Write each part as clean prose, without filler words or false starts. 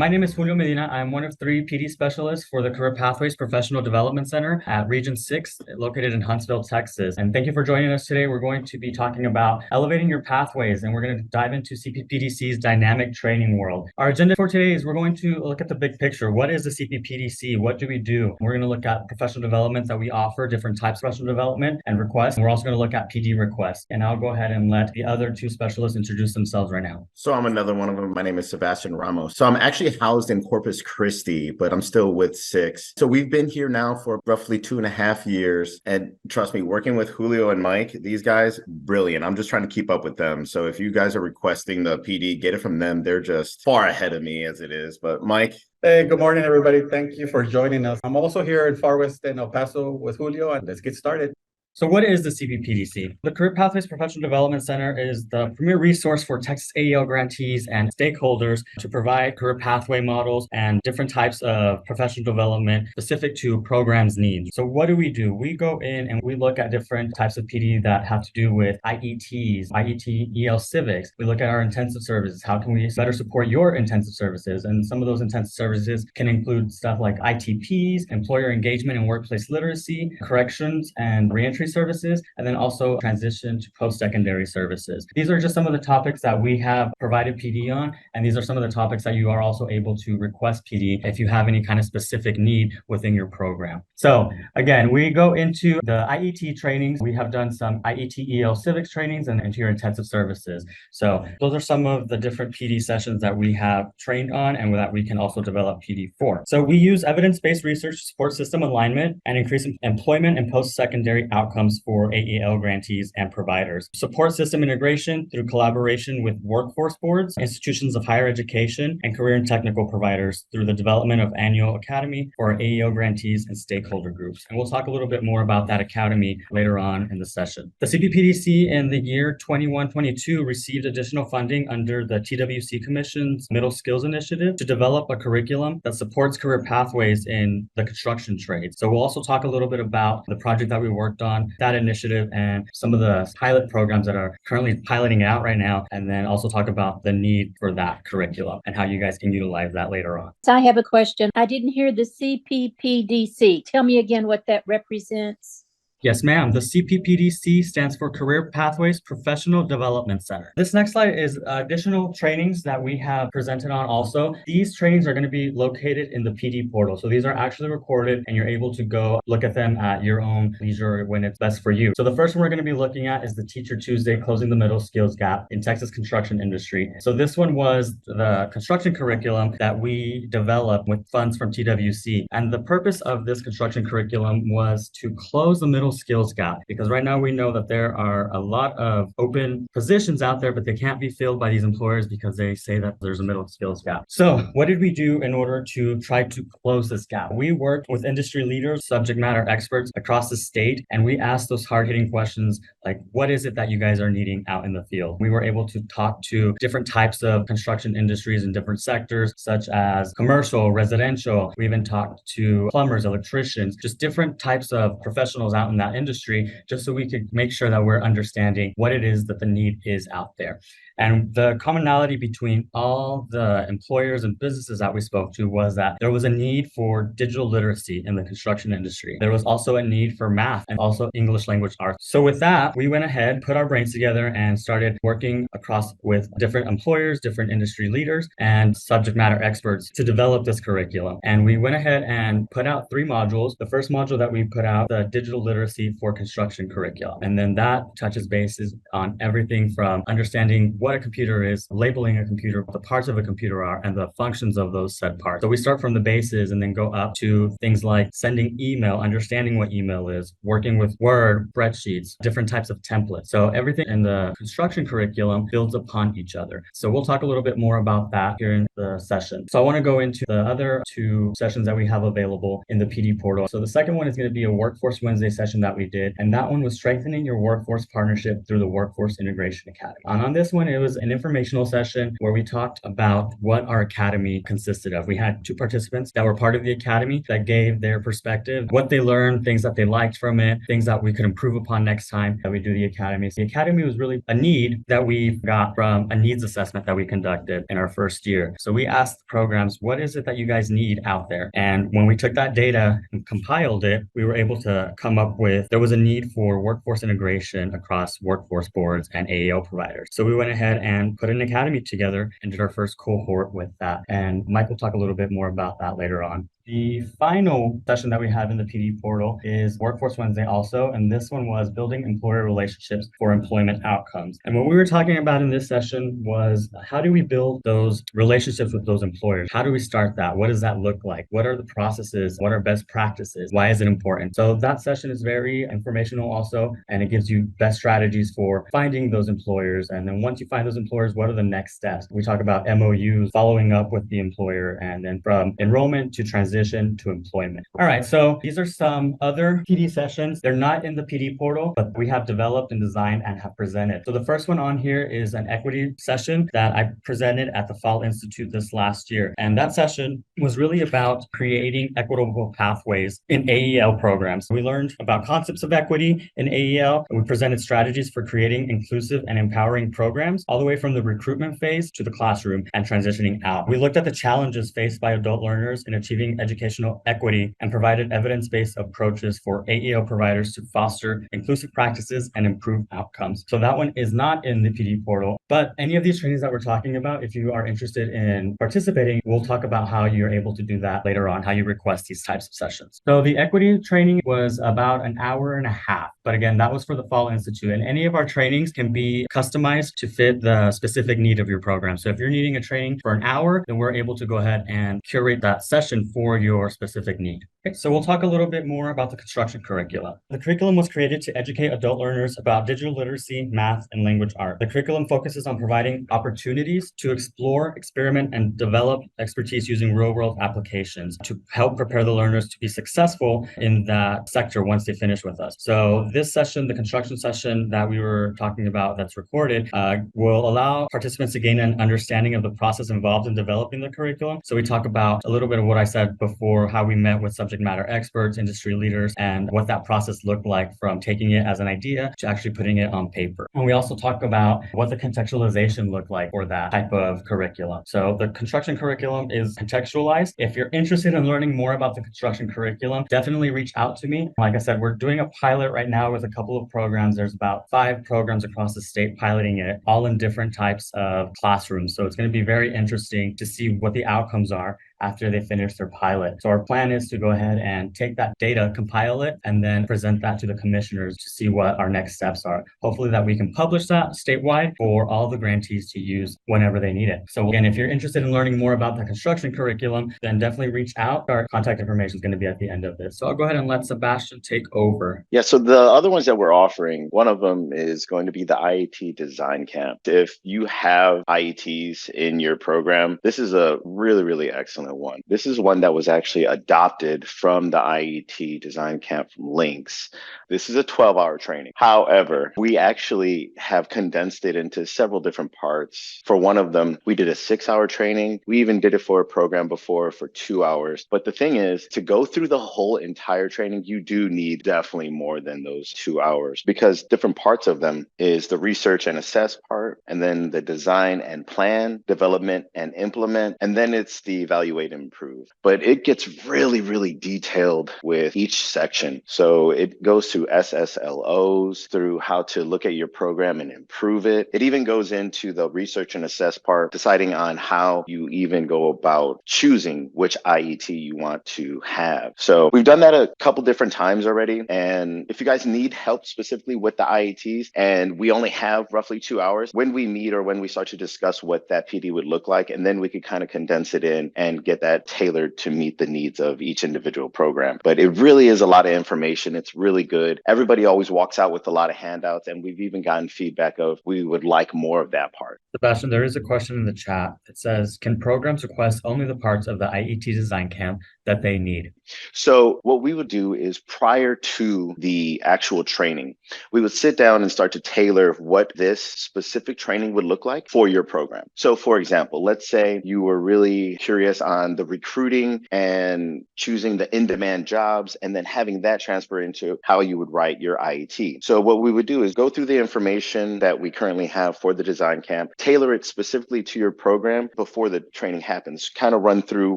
My name is Julio Medina. I'm one of three PD specialists for the Career Pathways Professional Development Center at Region 6, located in Huntsville, Texas. And thank you for joining us today. We're going to be talking about elevating your pathways, and we're going to dive into CPPDC's dynamic training world. Our agenda for today is we're going to look at the big picture. What is the CPPDC? What do we do? We're going to look at professional development that we offer, different types of professional development and requests. And we're also going to look at PD requests. And I'll go ahead and let the other two specialists introduce themselves right now. So I'm another one of them. My name is Sebastian Ramos. So I'm actually housed in Corpus Christi, but I'm still with Six. So we've been here now for roughly 2.5 years. And trust me, working with Julio and Mike, these guys, brilliant. I'm just trying to keep up with them. So if you guys are requesting the PD, get it from them. They're just far ahead of me as it is. But Mike. Hey, good morning, everybody. Thank you for joining us. I'm also here in Far West in El Paso with Julio, and let's get started. So what is the CPPDC? The Career Pathways Professional Development Center is the premier resource for Texas AEL grantees and stakeholders to provide career pathway models and different types of professional development specific to programs' needs. So what do? We go in and we look at different types of PD that have to do with IETs, IET EL civics. We look at our intensive services. How can we better support your intensive services? And some of those intensive services can include stuff like ITPs, employer engagement and workplace literacy, corrections and reentry services, and then also transition to post-secondary services. These are just some of the topics that we have provided PD on, and these are some of the topics that you are also able to request PD if you have any kind of specific need within your program. So again, we go into the IET trainings. We have done some IET EL civics trainings and into your intensive services. So those are some of the different PD sessions that we have trained on and that we can also develop PD for. So we use evidence-based research to support system alignment and increase employment and post-secondary outcomes for AEL grantees and providers. Support system integration through collaboration with workforce boards, institutions of higher education, and career and technical providers through the development of annual academy for AEL grantees and stakeholder groups. And we'll talk a little bit more about that academy later on in the session. The CPPDC in the year 21-22 received additional funding under the TWC Commission's Middle Skills Initiative to develop a curriculum that supports career pathways in the construction trades. So we'll also talk a little bit about the project that we worked on, that initiative, and some of the pilot programs that are currently piloting out right now, and then also talk about the need for that curriculum and how you guys can utilize that later on. So I have a question. I didn't hear the CPPDC. Tell me again what that represents. Yes, ma'am. The CPPDC stands for Career Pathways Professional Development Center. This next slide is additional trainings that we have presented on also. These trainings are going to be located in the PD portal. So these are actually recorded and you're able to go look at them at your own leisure when it's best for you. So the first one we're going to be looking at is the Teacher Tuesday, Closing the Middle Skills Gap in Texas Construction Industry. So this one was the construction curriculum that we developed with funds from TWC. And the purpose of this construction curriculum was to close the middle skills gap, because right now we know that there are a lot of open positions out there, but they can't be filled by these employers because they say that there's a middle skills gap. So what did we do in order to try to close this gap? We worked with industry leaders, subject matter experts across the state, and we asked those hard-hitting questions like, what is it that you guys are needing out in the field? We were able to talk to different types of construction industries in different sectors, such as commercial, residential. We even talked to plumbers, electricians, just different types of professionals out in that industry, just so we could make sure that we're understanding what it is that the need is out there. And the commonality between all the employers and businesses that we spoke to was that there was a need for digital literacy in the construction industry. There was also a need for math and also English language arts. So with that, we went ahead, put our brains together and started working across with different employers, different industry leaders, and subject matter experts to develop this curriculum. And we went ahead and put out 3 modules. The first module that we put out, the digital literacy for construction curriculum. And then that touches bases on everything from understanding what a computer is, labeling a computer, what the parts of a computer are, and the functions of those said parts. So we start from the bases and then go up to things like sending email, understanding what email is, working with Word, spreadsheets, different types of templates. So everything in the construction curriculum builds upon each other. So we'll talk a little bit more about that here in the session. So I want to go into the other 2 sessions that we have available in the PD portal. So the second one is going to be a Workforce Wednesday session that we did, and that one was strengthening your workforce partnership through the Workforce Integration Academy. And on this one, it was an informational session where we talked about what our academy consisted of. We had 2 participants that were part of the academy that gave their perspective, what they learned, things that they liked from it, things that we could improve upon next time that we do the academy. So the academy was really a need that we got from a needs assessment that we conducted in our first year. So we asked the programs, what is it that you guys need out there? And when we took that data and compiled it, we were able to come up with, there was a need for workforce integration across workforce boards and AEO providers. So we went ahead and put an academy together and did our first cohort with that. And Mike will talk a little bit more about that later on. The final session that we have in the PD portal is Workforce Wednesday also, and this one was building employer relationships for employment outcomes. And what we were talking about in this session was how do we build those relationships with those employers? How do we start that? What does that look like? What are the processes? What are best practices? Why is it important? So that session is very informational also, and it gives you best strategies for finding those employers. And then once you find those employers, what are the next steps? We talk about MOUs, following up with the employer, and then from enrollment to transition to employment. All right, so these are some other PD sessions. They're not in the PD portal, but we have developed and designed and have presented. So the first one on here is an equity session that I presented at the Fall Institute this last year. And that session was really about creating equitable pathways in AEL programs. We learned about concepts of equity in AEL, and we presented strategies for creating inclusive and empowering programs all the way from the recruitment phase to the classroom and transitioning out. We looked at the challenges faced by adult learners in achieving educational equity and provided evidence-based approaches for AEO providers to foster inclusive practices and improve outcomes. So that one is not in the PD portal, but any of these trainings that we're talking about, if you are interested in participating, we'll talk about how you're able to do that later on, how you request these types of sessions. So the equity training was about an hour and a half, but again, that was for the Fall Institute, and any of our trainings can be customized to fit the specific need of your program. So if you're needing a training for an hour, then we're able to go ahead and curate that session for your specific need. Okay, so we'll talk a little bit more about the construction curriculum. The curriculum was created to educate adult learners about digital literacy, math, and language art. The curriculum focuses on providing opportunities to explore, experiment, and develop expertise using real-world applications to help prepare the learners to be successful in that sector once they finish with us. So this session, the construction session that we were talking about that's recorded, will allow participants to gain an understanding of the process involved in developing the curriculum. So we talk about a little bit of what I said before, how we met with subject matter experts, industry leaders, and what that process looked like from taking it as an idea to actually putting it on paper. And we also talk about what the contextualization looked like for that type of curriculum. So the construction curriculum is contextualized. If you're interested in learning more about the construction curriculum, definitely reach out to me. Like I said, we're doing a pilot right now with a couple of programs. There's about 5 programs across the state piloting it, all in different types of classrooms. So it's going to be very interesting to see what the outcomes are after they finish their pilot. So our plan is to go ahead and take that data, compile it, and then present that to the commissioners to see what our next steps are. Hopefully that we can publish that statewide for all the grantees to use whenever they need it. So again, if you're interested in learning more about the construction curriculum, then definitely reach out. Our contact information is going to be at the end of this. So I'll go ahead and let Sebastian take over. Yeah, so the other ones that we're offering, one of them is going to be the IET Design Camp. If you have IETs in your program, this is a really, really excellent one. This is one that was actually adopted from the IET Design Camp from Lynx. This is a 12-hour training. However, we actually have condensed it into several different parts. For one of them, we did a 6-hour training. We even did it for a program before for 2 hours. But the thing is, to go through the whole entire training, you do need definitely more than those 2 hours, because different parts of them is the research and assess part, and then the design and plan, development and implement, and then it's the evaluate and improve. But it gets really, really detailed with each section. So it goes to SSLOs, through how to look at your program and improve it. It even goes into the research and assess part, deciding on how you even go about choosing which IET you want to have. So we've done that a couple different times already. And if you guys need help specifically with the IETs, and we only have roughly 2 hours, when we meet or when we start to discuss what that PD would look like, and then we could kind of condense it in and get that tailored to meet the needs of each individual program. But it really is a lot of information. It's really good. Everybody always walks out with a lot of handouts, and we've even gotten feedback of we would like more of that part. Sebastian, there is a question in the chat. It says, can programs request only the parts of the IET design camp that they need? So what we would do is prior to the actual training, we would sit down and start to tailor what this specific training would look like for your program. So for example, let's say you were really curious on the recruiting and choosing the in-demand jobs and then having that transfer into how you would write your IET. So what we would do is go through the information that we currently have for the design camp, tailor it specifically to your program before the training happens, kind of run through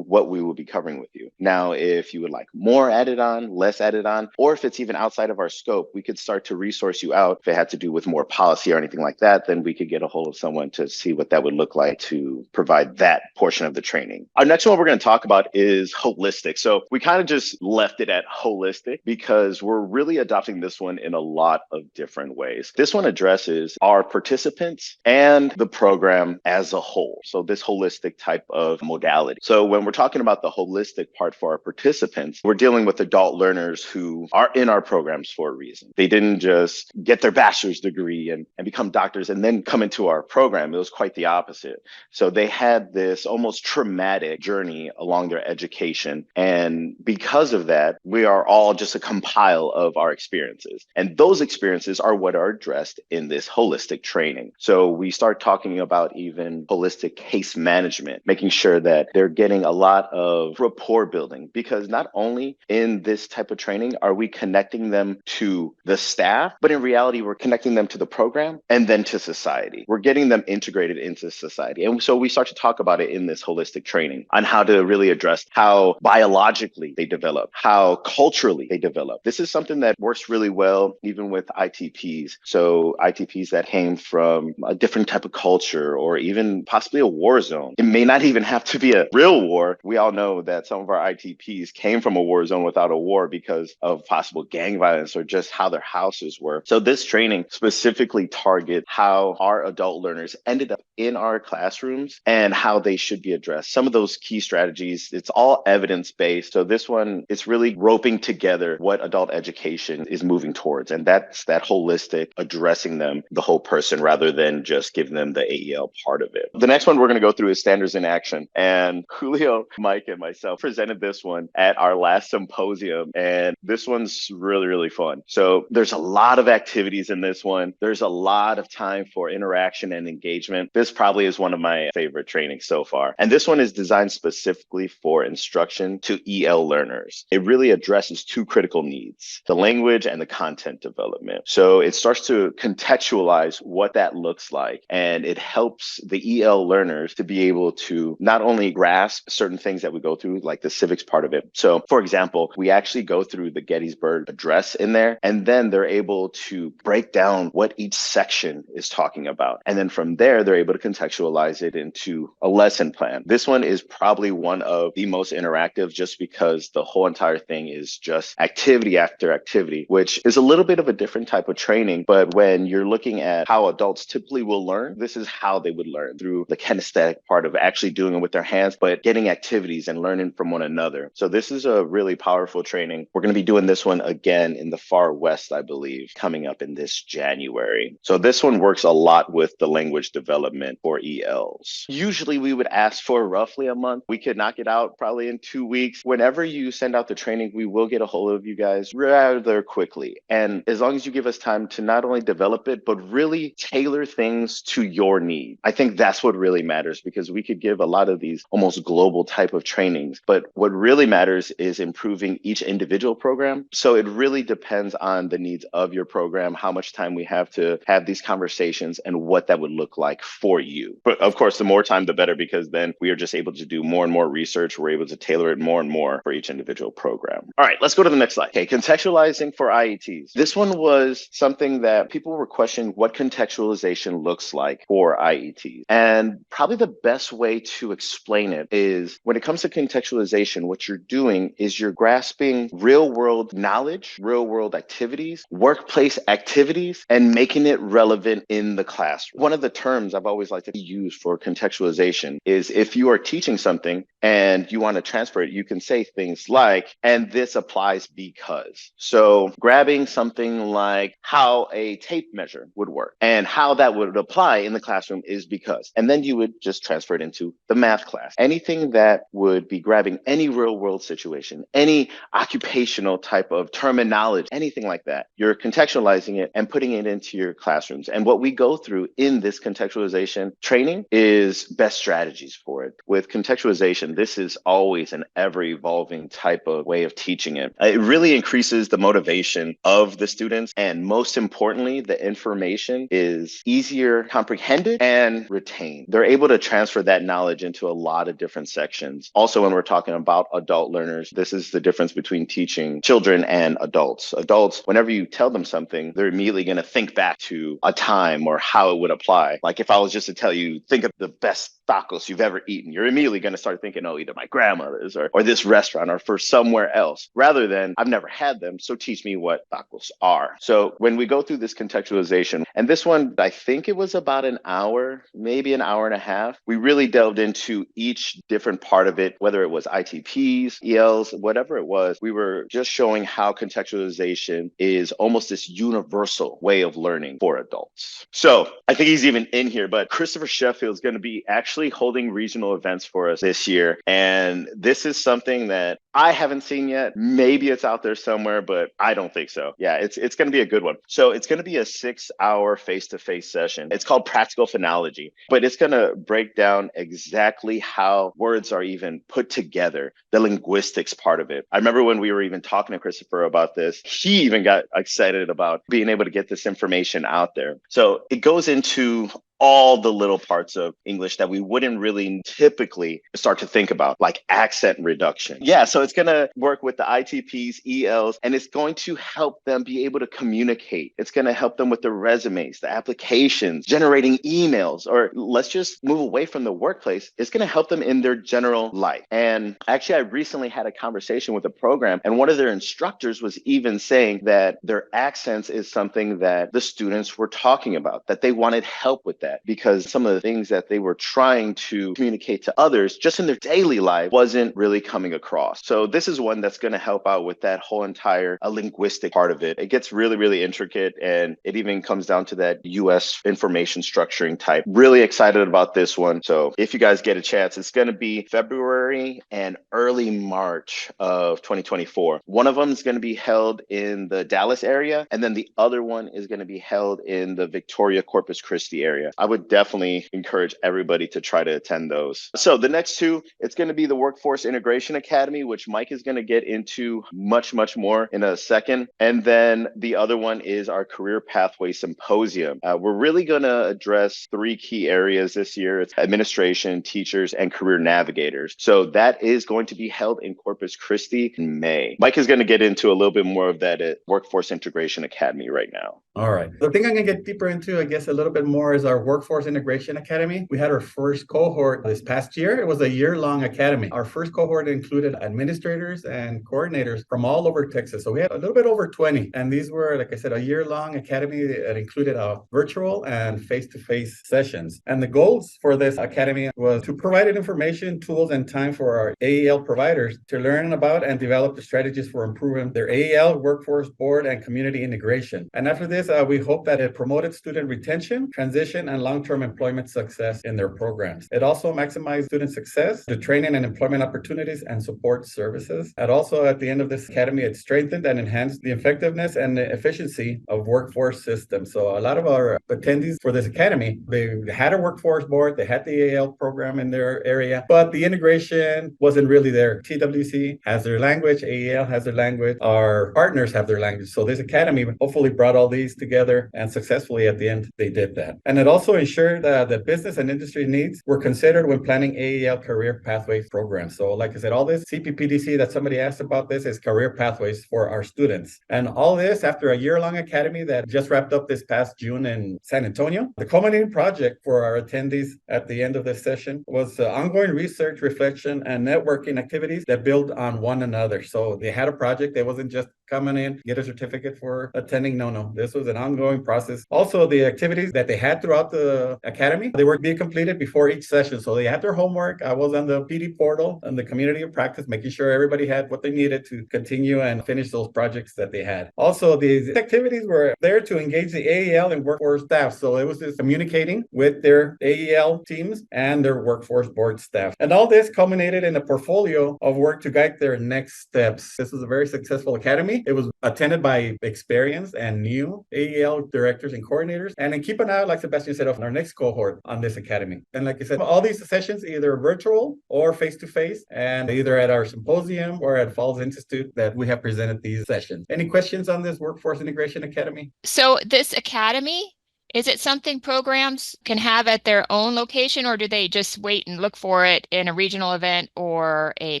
what we will be covering with you. Now, if you would like more added on, less added on, or if it's even outside of our scope, we could start to resource you out. If it had to do with more policy or anything like that, then we could get a hold of someone to see what that would look like to provide that portion of the training. Our next one we're going to talk about is holistic. So we kind of just left it at holistic because we're really adopting this one in a lot of different ways. This one addresses our participants and the program as a whole. So this holistic type of modality. So when we're talking about the holistic part for our participants, we're dealing with adult learners who are in our programs for a reason. They didn't just get their bachelor's degree and become doctors and then come into our program. It was quite the opposite. So they had this almost traumatic journey along their education. And because of that, we are all just a compile of our experiences. And those experiences are what are addressed in this holistic training. So we start talking about even holistic case management, making sure that they're getting a lot of rapport building, because not only in this type of training are we connecting them to the staff, but in reality, we're connecting them to the program and then to society. We're getting them integrated into society. And so we start to talk about it in this holistic training on how to really address how biologically they develop, how culturally they develop. This is something that works really well, even with ITPs. So ITPs that came from a different type of culture or even possibly a war zone. It may not even have to be a real war. We all know that some of our ITPs came from a war zone without a war because of possible gang violence or just how their houses were. So this training specifically targets how our adult learners ended up in our classrooms and how they should be addressed. Some of those key strategies, it's all evidence-based. So this one, it's really roping together what adult education is moving towards. And that's that holistic, addressing them, the whole person, rather than just giving them the AEL part of it. The next one we're going to go through is standards in action. And Julio, Mike, and myself presented this one at our last symposium. And this one's really, really fun. So there's a lot of activities in this one. There's a lot of time for interaction and engagement. This probably is one of my favorite trainings so far. And this one is designed specifically for instruction to EL learners. It really addresses two critical needs, the language and the content development. So it starts to contextualize what that looks like. And it helps the EL learners to be able to not only grasp certain things that we go through, like the civics part of it. So for example, we actually go through the Gettysburg Address in there, and then they're able to break down what each section is talking about. And then from there, they're able to contextualize it into a lesson plan. This one is probably one of the most interactive just because the whole entire thing is just activity after activity, which is a little bit of a different type of training. But when you're looking at how adults typically will learn, this is how they would learn, through the kinesthetic part of actually doing it with their hands, but getting activities and learning from one another. So this is a really powerful training. We're going to be doing this one again in the Far West, I believe, coming up in this January. So this one works a lot with the language development for ELs. Usually we would ask for roughly a month. We could knock it out probably in 2 weeks. Whenever you send out the training, we will get a hold of you guys rather quickly. And as long as you give us time to not only develop it, but really tailor things to your need. I think that's what really matters, because we could give a lot of these almost global type of trainings, but what really matters is improving each individual program. So it really depends on the needs of your program, how much time we have to have these conversations and what that would look like for you. But of course, the more time, the better, because then we are just able to do more and more research. We're able to tailor it more and more for each individual program. All right, let's go to the next slide. Okay, contextualizing for IETs. This one was something that people were questioning what contextualization looks like for IETs. And probably the best way to explain it is when it comes to contextualization, what you're doing is you're grasping real world knowledge, real world activities, workplace activities, and making it relevant in the classroom. One of the terms I've always liked to use for contextualization is if you are teaching something and you want to transfer it, you can say things like, and this applies because. So grabbing something like how a tape measure would work and how that would apply in the classroom is because. And then you would just transfer it into the math class. Anything that would be grabbing any real world situation, any occupational type of terminology, anything like that, you're contextualizing it and putting it into your classrooms. And what we go through in this contextualization training is best strategies for it. With contextualization, this is always an ever evolving type of way of teaching it. It really increases the motivation of the students. And most importantly, the information is easier comprehended and retained. They're able to transfer that knowledge into a lot of different sections. Also, when we're talking about adult learners, this is the difference between teaching children and adults. Adults, whenever you tell them something, they're immediately going to think back to a time or how it would apply. Like if I was just to tell you, think of the best tacos you've ever eaten, you're immediately going to start thinking, oh, either my grandmother's or this restaurant or for somewhere else, rather than I've never had them, so teach me what tacos are. So when we go through this contextualization, and this one, I think it was about an hour, maybe an hour and a half, we really delved into each different part of it, whether it was ITPs, ELs, whatever it was. We were just showing how contextualization is almost this universal way of learning for adults. So I think he's even in here, but Christopher Sheffield is going to be actually holding regional events for us this year. And this is something that I haven't seen yet. Maybe it's out there somewhere, but I don't think so. Yeah, it's going to be a good one. So it's going to be a 6-hour face-to-face session. It's called Practical Phonology, but it's going to break down exactly how words are even put together, the linguistics part of it. I remember when we were even talking to Christopher about this, he even got excited about being able to get this information out there. So it goes into all the little parts of English that we wouldn't really typically start to think about, like accent reduction. Yeah, so it's going to work with the ITPs, ELs, and it's going to help them be able to communicate. It's going to help them with the resumes, the applications, generating emails, or let's just move away from the workplace. It's going to help them in their general life. And actually, I recently had a conversation with a program, and one of their instructors was even saying that their accents is something that the students were talking about, that they wanted help with that, because some of the things that they were trying to communicate to others just in their daily life wasn't really coming across. So this is one that's going to help out with that whole entire linguistic part of it. It gets really, really intricate, and it even comes down to that US information structuring type. Really excited about this one. So if you guys get a chance, it's going to be February and early March of 2024. One of them is going to be held in the Dallas area, and then the other one is going to be held in the Victoria, Corpus Christi area. I would definitely encourage everybody to try to attend those. So the next two, it's going to be the Workforce Integration Academy, which Mike is going to get into much, much more in a second. And then the other one is our Career Pathway Symposium. We're really going to address 3 key areas this year. It's administration, teachers, and career navigators. So that is going to be held in Corpus Christi in May. Mike is going to get into a little bit more of that at Workforce Integration Academy right now. All right. The thing I'm going to get deeper into, I guess, a little bit more is our Workforce Integration Academy. We had our first cohort this past year. It was a year-long academy. Our first cohort included administrators and coordinators from all over Texas. So we had a little bit over 20. And these were, like I said, a year-long academy that included virtual and face-to-face sessions. And the goals for this academy was to provide information, tools, and time for our AEL providers to learn about and develop the strategies for improving their AEL, workforce, board, and community integration. And after this, we hope that it promoted student retention, transition, and long-term employment success in their programs. It also maximized student success, the training and employment opportunities and support services. And also at the end of this academy, it strengthened and enhanced the effectiveness and the efficiency of workforce systems. So a lot of our attendees for this academy, they had a workforce board, they had the AAL program in their area, but the integration wasn't really there. TWC has their language, AEL has their language, our partners have their language. So this academy hopefully brought all these together, and successfully at the end, they did that. And it also ensured that business and industry needs were considered when planning AEL career pathways programs. So like I said, all this CPPDC that somebody asked about, this is career pathways for our students. And all this after a year-long academy that just wrapped up this past June in San Antonio. The culminating project for our attendees at the end of this session was ongoing research, reflection, and networking activities that build on one another. So they had a project. It wasn't just coming in, get a certificate for attending. No. This was an ongoing process. Also, the activities that they had throughout the academy, they were being completed before each session. So they had their homework. I was on the PD portal and the community of practice, making sure everybody had what they needed to continue and finish those projects that they had. Also, these activities were there to engage the AEL and workforce staff. So it was just communicating with their AEL teams and their workforce board staff. And all this culminated in a portfolio of work to guide their next steps. This was a very successful academy. It was attended by experienced and new AEL directors and coordinators. And then keep an eye out, like Sebastian said, on our next cohort on this academy. And like I said, all these sessions either virtual or face-to-face, and either at our symposium or at Falls Institute that we have presented these sessions. Any questions on this Workforce Integration Academy? So this academy, is it something programs can have at their own location, or do they just wait and look for it in a regional event or a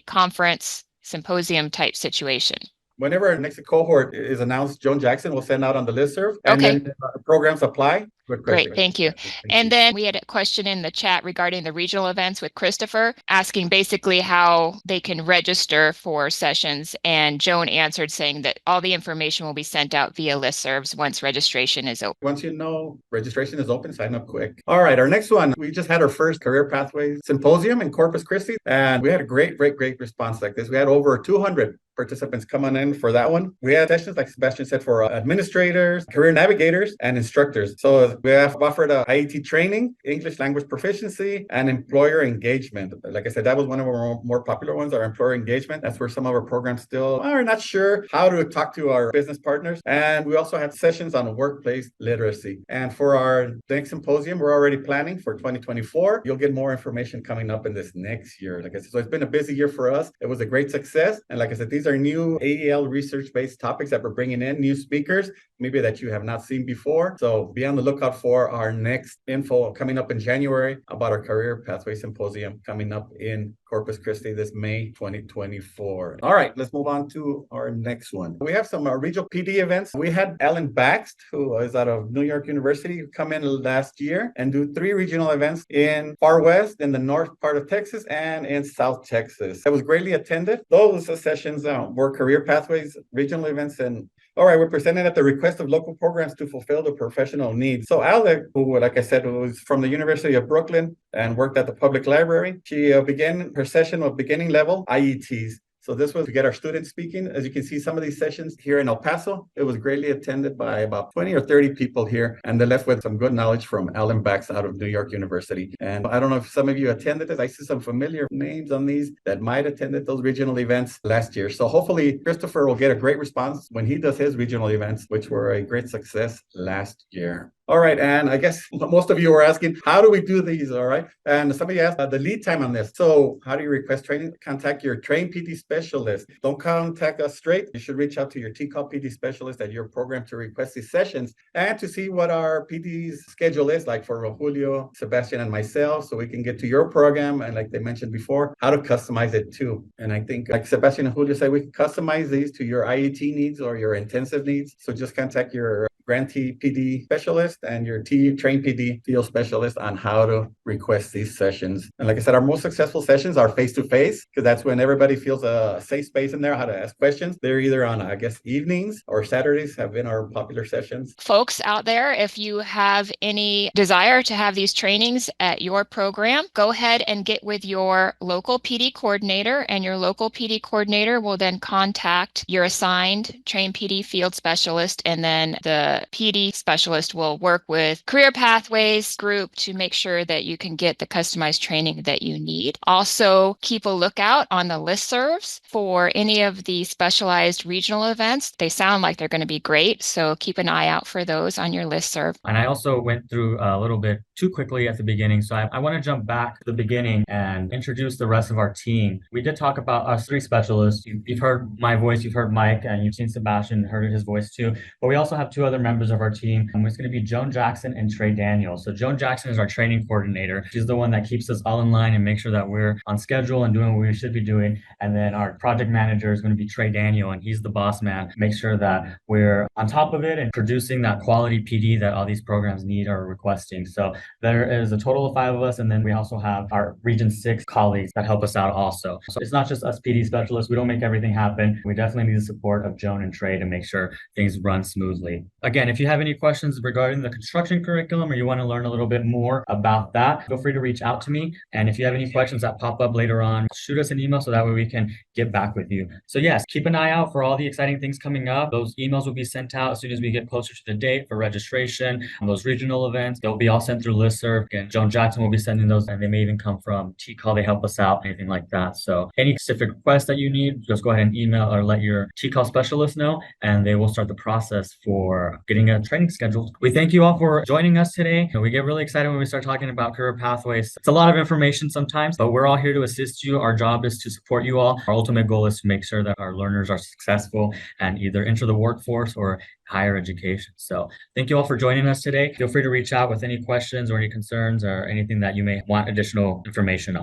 conference symposium type situation? Whenever our next cohort is announced, Joan Jackson will send out on the listserv, and Okay. then programs apply. Good question. Great, thank you. And then we had a question in the chat regarding the regional events with Christopher, asking basically how they can register for sessions. And Joan answered saying that all the information will be sent out via listservs once registration is open. Once you know registration is open, sign up quick. All right, our next one, we just had our first Career Pathways Symposium in Corpus Christi, and we had a great response like this. We had over 200 participants coming in for that one. We had sessions, like Sebastian said, for administrators, career navigators, and instructors. So we have offered a IET training, English language proficiency, and employer engagement. Like I said, that was one of our more popular ones, our employer engagement. That's where some of our programs still are not sure how to talk to our business partners. And we also have sessions on workplace literacy. And for our next symposium, we're already planning for 2024. You'll get more information coming up in this next year. Like I said, so it's been a busy year for us. It was a great success. And like I said, these are new AEL research-based topics that we're bringing in, new speakers, maybe that you have not seen before. So be on the lookout for our next info coming up in January about our Career Pathway Symposium coming up in Corpus Christi this May 2024. All right, let's move on to our next one. We have some regional PD events. We had Alan Baxt, who is out of New York University, come in last year and do 3 regional events in Far West, in the north part of Texas, and in South Texas. It was greatly attended. Those sessions were Career Pathways regional events, and all right, we're presenting at the request of local programs to fulfill the professional needs. So Alec, who, like I said, was from the University of Brooklyn and worked at the public library, she began her session with beginning level IETs. So this was to get our students speaking. As you can see, some of these sessions here in El Paso, it was greatly attended by about 20 or 30 people here, and they left with some good knowledge from Alan Bax out of New York University. And I don't know if some of you attended this. I see some familiar names on these that might have attended those regional events last year. So hopefully Christopher will get a great response when he does his regional events, which were a great success last year. All right, and I guess most of you were asking, how do we do these, all right? And somebody asked the lead time on this. So how do you request training? Contact your trained PD specialist. Don't contact us straight. You should reach out to your TCOP PD specialist at your program to request these sessions and to see what our PD's schedule is, like for Julio, Sebastian, and myself, so we can get to your program, and like they mentioned before, how to customize it too. And I think, like Sebastian and Julio say, we can customize these to your IET needs or your intensive needs. So just contact your grantee PD specialist and your trained PD field specialist on how to request these sessions. And like I said, our most successful sessions are face-to-face, because that's when everybody feels a safe space in there, how to ask questions. They're either on, I guess, evenings or Saturdays have been our popular sessions. Folks out there, if you have any desire to have these trainings at your program, go ahead and get with your local PD coordinator, and your local PD coordinator will then contact your assigned trained PD field specialist, and then the PD specialist will work with Career Pathways group to make sure that you can get the customized training that you need. Also, keep a lookout on the listservs for any of the specialized regional events. They sound like they're going to be great, so keep an eye out for those on your listserv. And I also went through a little bit too quickly at the beginning, so I want to jump back to the beginning and introduce the rest of our team. We did talk about us 3 specialists. You've heard my voice, you've heard Mike, and you've seen Sebastian, heard his voice too. But we also have 2 other members of our team. And it's going to be Joan Jackson and Trey Daniel. So Joan Jackson is our training coordinator. She's the one that keeps us all in line and make sure that we're on schedule and doing what we should be doing. And then our project manager is going to be Trey Daniel, and he's the boss man. Make sure that we're on top of it and producing that quality PD that all these programs need or requesting. So there is a total of 5 of us, and then we also have our Region 6 colleagues that help us out also. So it's not just us PD specialists. We don't make everything happen. We definitely need the support of Joan and Trey to make sure things run smoothly. Again, if you have any questions regarding the construction curriculum or you want to learn a little bit more about that, feel free to reach out to me. And if you have any questions that pop up later on, shoot us an email so that way we can get back with you. So yes, keep an eye out for all the exciting things coming up. Those emails will be sent out as soon as we get closer to the date for registration. Those regional events, they'll be all sent through listserv, and Joan Jackson will be sending those, and they may even come from T-Call. They help us out, anything like that. So any specific requests that you need, just go ahead and email or let your T-Call specialist know, and they will start the process for getting a training scheduled. We thank you all for joining us today. We get really excited when we start talking about career pathways. It's a lot of information sometimes, but we're all here to assist you. Our job is to support you all. Our ultimate goal is to make sure that our learners are successful and either enter the workforce or higher education. So thank you all for joining us today. Feel free to reach out with any questions or any concerns or anything that you may want additional information on.